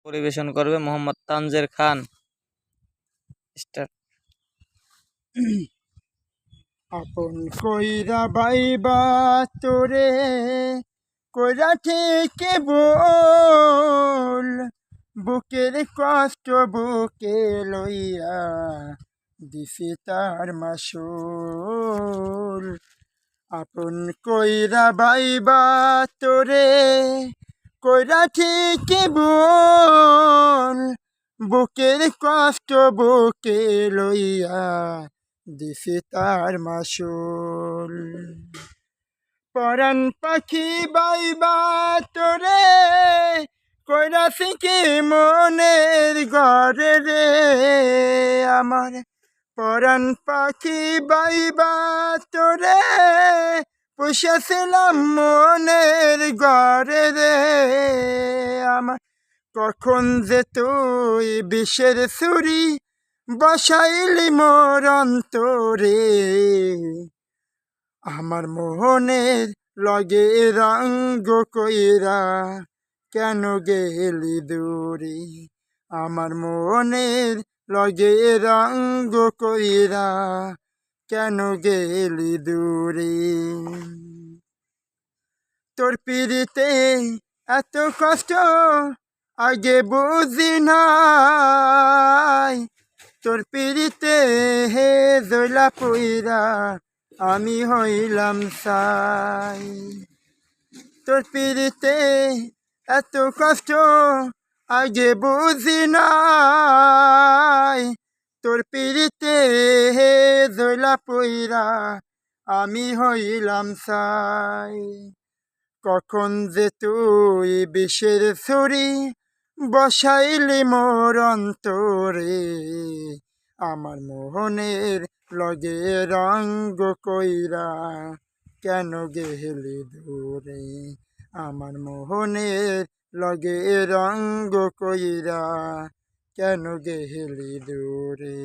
পরিবেশন করবে মোহাম্মদ তানজের খান। স্টার্ট। আপন কইরা বাইবা তোরে কইরা ঠিক বল, বুকের কষ্ট বুকে লইয়া দিছি তার মাসুল। আপন কইরা বাইবা তোরে কইরা ঠিক বল, বুকের কষ্ট বুকে লইয়া দিছি তার মাসুল। পরাণ পাখি বাইবা তোরে কইরাছি কি মনের ঘরে রে আমার। পরাণ পাখি বাইবা তোরে পুষেছিলাম মনের ঘরে রে আমার। কখন যে তুই বিষের ছুরি বসাইলি মোর অন্তরে, আমার মোহনের লগে রঙ্গ কইরা কেন গেলি দূরে। আমার মনের লগে রঙ্গ কইরা কেন গেলি দূরে। তোর পিড়িতে এত কষ্ট আগে বুঝি নাই, তোর পিড়িতে হে জৈলা পইরা আমি হইলাম সাই। তোর পিড়িতে এত কষ্ট আগে বুঝি নাই, তোর পিড়িতে হে জৈলা পইরা আমি হইলাম সাই। কখন যে তুই বিষের ছুরি বসাইলি মোর অন্তরে, আমার মোহনের লগে রঙ্গ কইরা কেন গেলি দূরে। আমার মোহনের লগে রঙ্গ কইরা কেন গেলি দূরে।